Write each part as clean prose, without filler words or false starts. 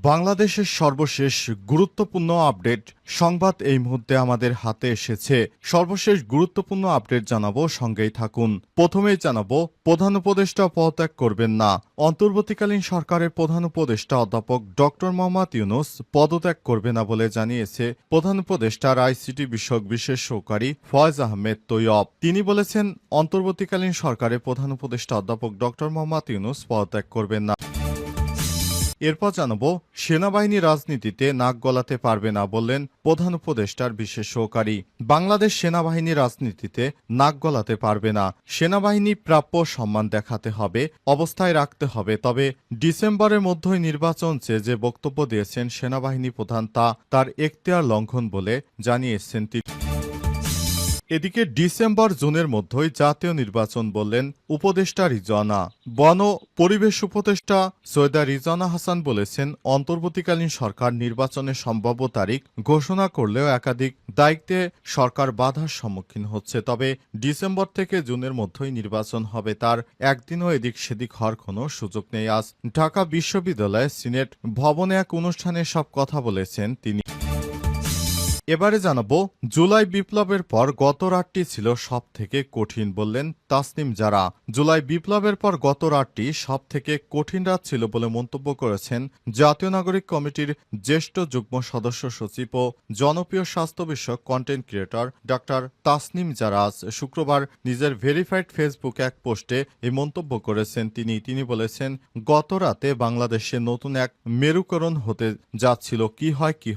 বাংলাদেশের সর্বশেষ গুরুত্বপূর্ণ আপডেট সংবাদ এই মুহূর্তে আমাদের হাতে এসেছে। সর্বশেষ গুরুত্বপূর্ণ আপডেট জানাবো, সঙ্গেই থাকুন। প্রথমেই জানাবো, প্রধান উপদেষ্টা পদত্যাগ করবেন না। অন্তর্বর্তীকালীন সরকারের প্রধান উপদেষ্টা অধ্যাপক ডক্টর মোহাম্মদ ইউনূস পদত্যাগ করবে না বলে জানিয়েছে প্রধান উপদেষ্টার আইসিটি বিষয়ক বিশেষ সহকারী ফয়েজ আহমেদ তৈয়ব। তিনি বলেছেন, অন্তর্বর্তীকালীন সরকারের প্রধান উপদেষ্টা অধ্যাপক ডক্টর মোহাম্মদ ইউনূস পদত্যাগ করবেন না। এরপর জানাবো, সেনাবাহিনী রাজনীতিতে নাক গলাতে পারবে না বললেন প্রধান উপদেষ্টার বিশেষ সহকারী। বাংলাদেশ সেনাবাহিনী রাজনীতিতে নাক গলাতে পারবে না। সেনাবাহিনী প্রাপ্য সম্মান দেখাতে হবে, অবস্থায় রাখতে হবে। তবে ডিসেম্বরের মধ্যেই নির্বাচন চেয়ে যে বক্তব্য দিয়েছেন সেনাবাহিনী প্রধান, তার এখতিয়ার লঙ্ঘন বলে জানিয়েছেন তিনি। এদিকে ডিসেম্বর জুনের মধ্যেই জাতীয় নির্বাচন বললেন উপদেষ্টা রিজওয়ানা। বন পরিবেশ উপদেষ্টা সৈয়দা রিজওয়ানা হাসান বলেছেন, অন্তর্বর্তীকালীন সরকার নির্বাচনের সম্ভাব্য তারিখ ঘোষণা করলেও একাধিক দায়িত্বে সরকার বাধার সম্মুখীন হচ্ছে। তবে ডিসেম্বর থেকে জুনের মধ্যেই নির্বাচন হবে, তার একদিনও এদিক সেদিক হওয়ার কোনো সুযোগ নেই। আজ ঢাকা বিশ্ববিদ্যালয়ের সিনেট ভবনে এক অনুষ্ঠানে সব কথা বলেছেন তিনি। এবারে জানাবো, জুলাই বিপ্লবের পর গত রাতটি ছিল সব থেকে কঠিন বললেন তাসনিম জারা। জুলাই বিপ্লবের পর গত রাতটি সব থেকে কঠিন রাত ছিল বলে মন্তব্য করেছেন জাতীয় নাগরিক কমিটির জ্যেষ্ঠ যুগ্ম সদস্য সচিব ও জনপ্রিয় স্বাস্থ্য বিষয়ক কন্টেন্ট ক্রিয়েটর ডক্টর তাসনিম জারা। আজ শুক্রবার নিজের ভেরিফাইড ফেসবুক এক পোস্টে এই মন্তব্য করেছেন তিনি বলেছেন, গত রাতে বাংলাদেশে নতুন এক মেরুকরণ হতে যাচ্ছিল। কি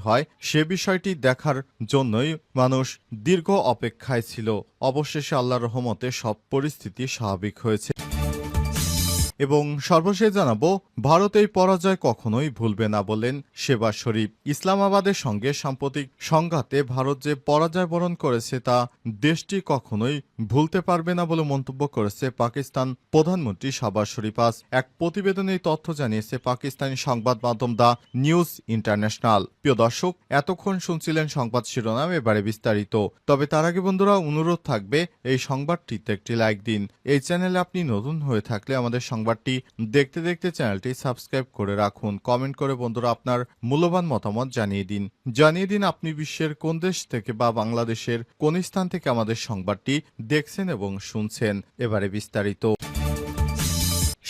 হয় সে বিষয়টি দেখার জন্যই মানুষ দীর্ঘ অপেক্ষায় ছিল। অবশেষে আল্লাহর রহমতে সব পরিস্থিতি স্বাভাবিক হয়েছে। এবং সর্বশেষ জানাবো, ভারত এই পরাজয় কখনোই ভুলবে না বললেন শেহবাজ শরীফ। ইসলামাবাদের সঙ্গে সাম্প্রতিক সংঘাতে ভারত যে পরাজয় বরণ করেছে তা দেশটি কখনোই ভুলতে পারবে না বলে মন্তব্য করেছে পাকিস্তান প্রধানমন্ত্রী শাহবাজ শরীফ। আজ এক প্রতিবেদনে এই তথ্য জানিয়েছে পাকিস্তানি সংবাদ মাধ্যম দ্য নিউজ ইন্টারন্যাশনাল। প্রিয় দর্শক, এতক্ষণ শুনছিলেন সংবাদ শিরোনাম, এবারে বিস্তারিত। তবে তার আগে বন্ধুরা, অনুরোধ থাকবে এই সংবাদটিতে একটি লাইক দিন। এই চ্যানেলে আপনি নতুন হয়ে থাকলে আমাদের সংবাদটি দেখতে দেখতে চ্যানেলটি সাবস্ক্রাইব করে রাখুন। কমেন্ট করে বন্ধুরা আপনার মূল্যবান মতামত জানিয়ে দিন আপনি বিশ্বের কোন দেশ থেকে বা বাংলাদেশের কোন স্থান থেকে আমাদের সংবাদটি দেখছেন এবং শুনছেন। এবারে বিস্তারিত।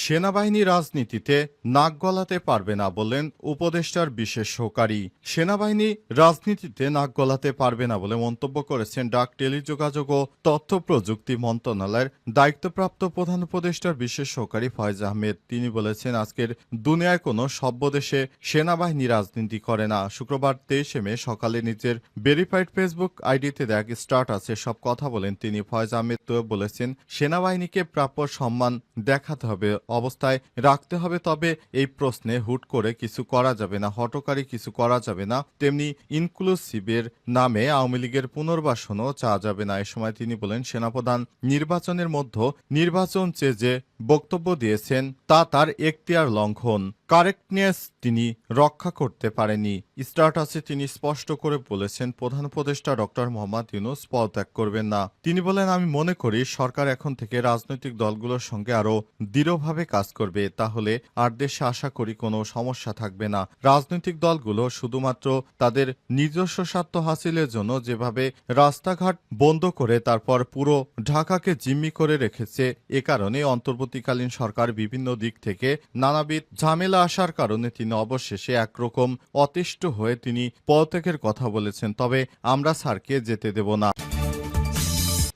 সেনাবাহিনী রাজনীতিতে নাক গলাতে পারবে না বললেন উপদেষ্টার বিশেষ সহকারী। সেনাবাহিনী রাজনীতিতে নাক গলাতে পারবে না বলে মন্তব্য করেছেন ডাক, টেলিযোগাযোগ ও তথ্য প্রযুক্তি মন্ত্রণালয়ের দায়িত্বপ্রাপ্ত প্রধান উপদেষ্টার বিশেষ সহকারী ফয়েজ আহমেদ। তিনি বলেছেন, আজকের দুনিয়ায় কোনো সভ্য দেশে সেনাবাহিনী রাজনীতি করে না। শুক্রবার 23 মে সকালে নিজের ভেরিফাইড ফেসবুক আইডিতে দেখ স্ট্যাটাসে সব কথা বলেন তিনি। ফয়েজ আহমেদ তো বলেছেন, সেনাবাহিনীকে প্রাপ্য সম্মান দেখাতে হবে, অবস্থায় রাখতে হবে। তবে এই প্রশ্নে হুট করে কিছু করা যাবে না, হঠকারী কিছু করা যাবে না। তেমনি ইনক্লুসিভের নামে আওয়ামী লীগের পুনর্বাসনও চাওয়া যাবে না। এ সময় তিনি বলেন, সেনাপ্রধান নির্বাচনের মধ্যে নির্বাচন চেয়ে যে বক্তব্য দিয়েছেন তা তার এখতিয়ার লঙ্ঘন। কারেক্টনেস তিনি রক্ষা করতে পারেনি। স্ট্যাটাসে তিনি স্পষ্ট করে বলেছেন, প্রধান উপদেষ্টা ডক্টর মোহাম্মদ ইউনূস পদত্যাগ করবেন না। তিনি বলেন, আমি মনে করি সরকার এখন থেকে রাজনৈতিক দলগুলোর সঙ্গে আরো দৃঢ়ভাবে কাজ করবে। তাহলে আর দেশে আশা করি কোনো সমস্যা থাকবে না। রাজনৈতিক দলগুলো শুধুমাত্র তাদের নিজস্ব স্বার্থ হাসিলের জন্য যেভাবে রাস্তাঘাট বন্ধ করে তারপর পুরো ঢাকাকে জিম্মি করে রেখেছে, এ কারণে অন্তর্বর্তীকালীন সরকার বিভিন্ন দিক থেকে নানাবিধ ঝামেলা আসার কারণে তিনি অবশেষে একরকম অতিষ্ঠ হয়ে তিনি পদত্যাগের কথা বলেছেন। তবে আমরা স্যারকে যেতে দেব না।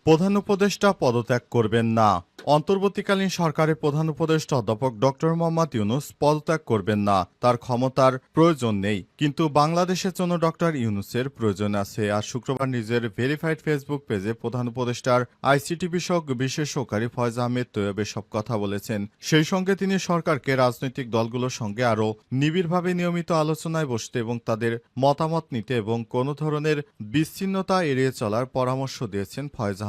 প্রধান উপদেষ্টা পদত্যাগ করবেন না। অন্তর্বর্তীকালীন সরকারের প্রধান উপদেষ্টা অধ্যাপক ডক্টর মোহাম্মদ ইউনূস পদত্যাগ করবেন না। তার ক্ষমতার প্রয়োজন নেই, কিন্তু বাংলাদেশের জন্য ডক্টর ইউনূসের প্রয়োজন আছে। আর শুক্রবার নিজের ভেরিফাইড ফেসবুক পেজে প্রধান উপদেষ্টার আইসিটি বিষয়ক বিশেষ সহকারী ফয়েজ আহমেদ তৈয়ব সব কথা বলেছেন। সেই সঙ্গে তিনি সরকারকে রাজনৈতিক দলগুলোর সঙ্গে আরও নিবিড়ভাবে নিয়মিত আলোচনায় বসতে এবং তাদের মতামত নিতে এবং কোনো ধরনের বিচ্ছিন্নতা এড়িয়ে চলার পরামর্শ দিয়েছেন ফয়েজ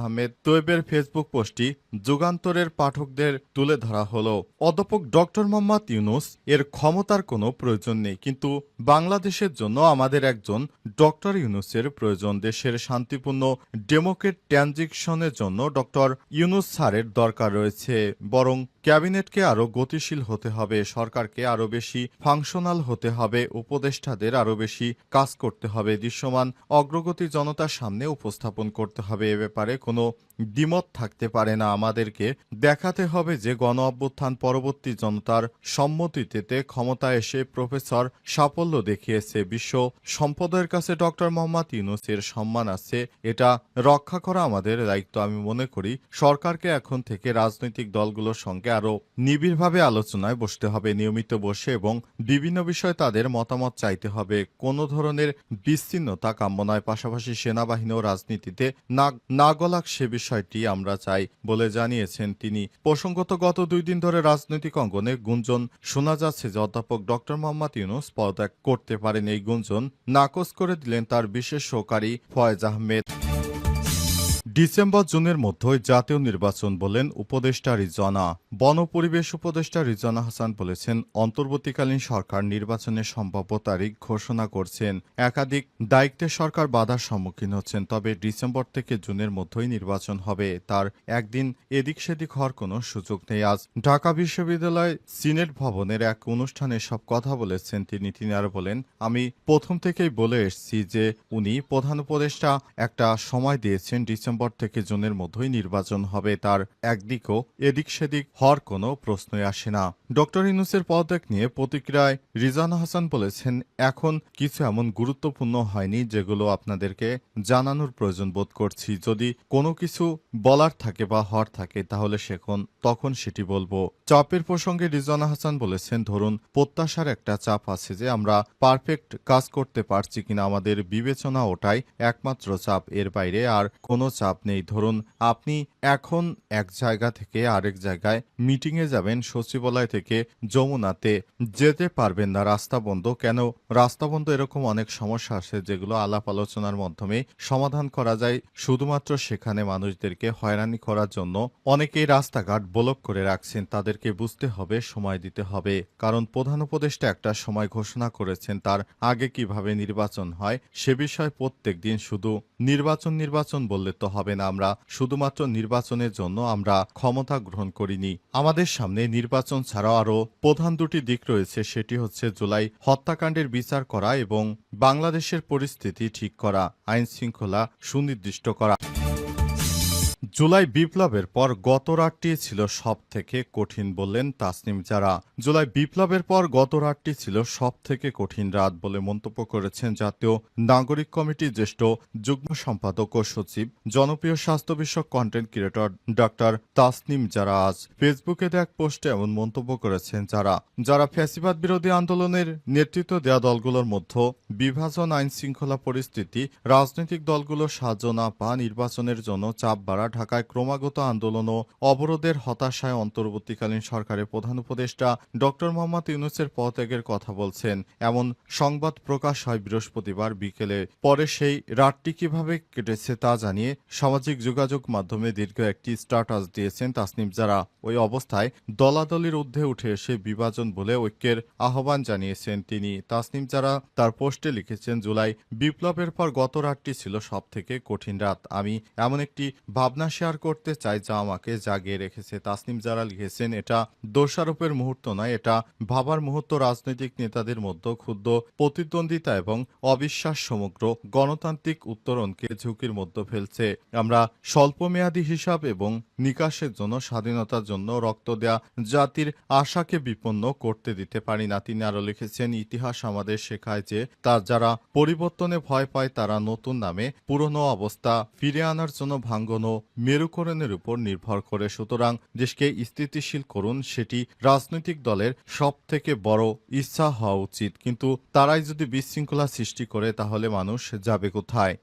আহমেদ তৈয়বের ফেসবুক পোস্টটি যুগান্তরের পাঠকদের তুলে ধরা হলো। অধ্যাপক ডক্টর মোহাম্মদ ইউনূস এর ক্ষমতার কোনো প্রয়োজন নেই, কিন্তু বাংলাদেশের জন্য আমাদের একজন ডক্টর ইউনূসের প্রয়োজন। দেশের শান্তিপূর্ণ ডেমোক্রেট ট্রানজিশনের জন্য ডক্টর ইউনূস স্যারের দরকার রয়েছে। বরং ক্যাবিনেটকে আরও গতিশীল হতে হবে, সরকারকে আরও বেশি ফাংশনাল হতে হবে, উপদেষ্টাদের আরও বেশি কাজ করতে হবে, দৃশ্যমান অগ্রগতি জনতার সামনে উপস্থাপন করতে হবে। এ ব্যাপারে কোনো দ্বিমত থাকতে পারে না। আমাদেরকে দেখাতে হবে যে গণ অভ্যুত্থান পরবর্তী জনতার সম্মতিতে ক্ষমতায় এসে প্রফেসর সাফল্য দেখিয়েছে। বিশ্ব সম্প্রদায়ের কাছে ডক্টর মোহাম্মদ ইউনূসের সম্মান আছে, এটা রক্ষা করা আমাদের দায়িত্ব। আমি মনে করি সরকারকে এখন থেকে রাজনৈতিক দলগুলোর সঙ্গে আরও নিবিড়ভাবে আলোচনায় বসতে হবে, নিয়মিত বসে এবং বিভিন্ন বিষয়ে তাদের মতামত চাইতে হবে। কোনো ধরনের বিচ্ছিন্নতা কাম্য নয়। পাশাপাশি সেনাবাহিনী ও রাজনীতিতে না গলাক সে বিষয়টি আমরা চাই বলে জানিয়েছেন তিনি। প্রসঙ্গত গত 2 দিন ধরে রাজনৈতিক অঙ্গনে গুঞ্জন শোনা যাচ্ছে যে অধ্যাপক ডক্টর মোহাম্মদ ইউনূস পদত্যাগ করতে পারেন। এই গুঞ্জন নাকচ করে দিলেন তার বিশেষ সহকারী ফয়েজ আহমেদ। ডিসেম্বর-জুনের মধ্যেই জাতীয় নির্বাচন বললেন উপদেষ্টা রিজওয়ানা। বন ও পরিবেশ উপদেষ্টা রিজওয়ানা হাসান বলেছেন, অন্তর্বর্তীকালীন সরকার নির্বাচনের সম্ভাব্য তারিখ ঘোষণা করছেন। একাধিক দায়িত্বে সরকার বাধার সম্মুখীন হচ্ছেন, তবে ডিসেম্বর থেকে জুনের মধ্যেই নির্বাচন হবে। তার একদিন এদিক সেদিক হওয়ার কোনো সুযোগ নেই। আজ ঢাকা বিশ্ববিদ্যালয় সিনেট ভবনের এক অনুষ্ঠানে সব কথা বলেছেন তিনি। তিনি আরও বলেন, আমি প্রথম থেকেই বলে এসেছি যে উনি প্রধান উপদেষ্টা একটা সময় দিয়েছেন, ডিসেম্বর থেকে জুনের মধ্যেই নির্বাচন হবে। তার একদিকও এদিক সেদিক হওয়ার কোনো প্রশ্নই আসে না। ডক্টর ইউনূসের পদত্যাগ নিয়ে প্রতিক্রিয়ায় রিজওয়ানা হাসান বলেছেন, এখন কিছু এমন গুরুত্বপূর্ণ হয়নি যেগুলো আপনাদেরকে জানানোর প্রয়োজন বোধ করছি। যদি কোনো কিছু বলার থাকে বা হওয়ার থাকে তাহলে তখন সেটি বলবো। চাপের প্রসঙ্গে রিজওয়ানা হাসান বলেছেন, ধরুন প্রত্যাশার একটা চাপ আছে যে আমরা পারফেক্ট কাজ করতে পারছি কিনা, আমাদের বিবেচনা ওটাই একমাত্র চাপ, এর বাইরে আর কোনো চাপ নেই। ধরুন আপনি এখন এক জায়গা থেকে আরেক জায়গায় মিটিংয়ে যাবেন, সচিবালয় থেকে যমুনাতে যেতে পারবেন না, রাস্তা বন্ধ। কেন রাস্তা বন্ধ? এরকম অনেক সমস্যা আছে যেগুলো আলাপ আলোচনার মাধ্যমে সমাধান করা যায়। শুধুমাত্র সেখানে মানুষদেরকে হয়রানি করার জন্য অনেকেই রাস্তাঘাট ব্লক করে রাখছেন। তাদেরকে বুঝতে হবে, সময় দিতে হবে। কারণ প্রধান উপদেষ্টা একটা সময় ঘোষণা করেছেন, তার আগে কিভাবে নির্বাচন হয় সে বিষয়ে প্রত্যেক দিন শুধু নির্বাচন বললে তো হবে না। আমরা শুধুমাত্র নির্বাচনের জন্য আমরা ক্ষমতা গ্রহণ করিনি। আমাদের সামনে নির্বাচন ছাড়াও আরও প্রধান দুটি দিক রয়েছে। সেটি হচ্ছে জুলাই হত্যাকাণ্ডের বিচার করা এবং বাংলাদেশের পরিস্থিতি ঠিক করা, আইন শৃঙ্খলা সুনির্দিষ্ট করা। জুলাই বিপ্লবের পর গত রাতটি ছিল সব থেকে কঠিন বললেন তাসনিম জারা। জুলাই বিপ্লবের পর গত রাতটি ছিল সব থেকে কঠিন রাত বলে মন্তব্য করেছেন জাতীয় নাগরিক কমিটির জ্যেষ্ঠ যুগ্ম সম্পাদক ও সচিব, জনপ্রিয় স্বাস্থ্য বিষয়ক কন্টেন্ট ক্রিয়েটর ডক্টর তাসনিম জারা। আজ ফেসবুকে এক পোস্টে এমন মন্তব্য করেছেন যারা ফ্যাসিবাদ বিরোধী আন্দোলনের নেতৃত্ব দেওয়া দলগুলোর মধ্যে বিভাজন, আইন শৃঙ্খলা পরিস্থিতি, রাজনৈতিক দলগুলোর সাহায্য না পাওয়া, নির্বাচনের জন্য চাপ বাড়া, ঢাকায় ক্রমাগত আন্দোলন ও অবরোধের হতাশায় অন্তর্বর্তীকালীন সরকারের প্রধান উপদেষ্টা ডক্টর মোহাম্মদ ইউনূসের পদত্যাগের কথা বলছেন। এমন সংবাদ প্রকাশ হয় বৃহস্পতিবার বিকেলে। পরে সেই রাতটি কিভাবে কেটেছে তা জানিয়ে সামাজিক যোগাযোগ মাধ্যমে দীর্ঘ একটি স্ট্যাটাস দিয়েছেন তাসনিম জারা। ওই অবস্থায় দলাদলির ঊর্ধ্বে উঠে এসে বিভাজন বলে ঐক্যের আহ্বান জানিয়েছেন তিনি। তাসনিম জারা তার পোস্টে লিখেছেন, জুলাই বিপ্লবের পর গত রাতটি ছিল সব থেকে কঠিন রাত। আমি এমন একটি ভাবনা শেয়ার করতে চাই যা আমাকে জাগিয়ে রেখেছে। তাসনিম জারা লিখেছেন, এটা দোষারোপের মুহূর্ত নয়, এটা ভাবার মুহূর্ত। রাজনৈতিক নেতাদের মধ্যে ক্ষুদ্র প্রতিদ্বন্দ্বিতা এবং অবিশ্বাস সমগ্র গণতান্ত্রিক উত্তরণকে ঝুঁকির মধ্যে ফেলছে। আমরা স্বল্পমেয়াদী হিসাব এবং নিকাশের জন্য, স্বাধীনতার জন্য রক্ত দেয়া জাতির আশাকে বিপন্ন করতে দিতে পারি না। তিনি আরো লিখেছেন, ইতিহাস আমাদের শেখায় যে যারা পরিবর্তনে ভয় পায় তারা নতুন নামে পুরনো অবস্থা ফিরে আনার জন্য ভাঙ্গন ও মেরুকরণের উপর নির্ভর করে। সুতরাং দেশকে স্থিতিশীল করুন, সেটি রাজনৈতিক দলের সব থেকে বড় ইচ্ছা হওয়া উচিত। কিন্তু তারাই যদি বিশৃঙ্খলা সৃষ্টি করে তাহলে মানুষ যাবে কোথায়?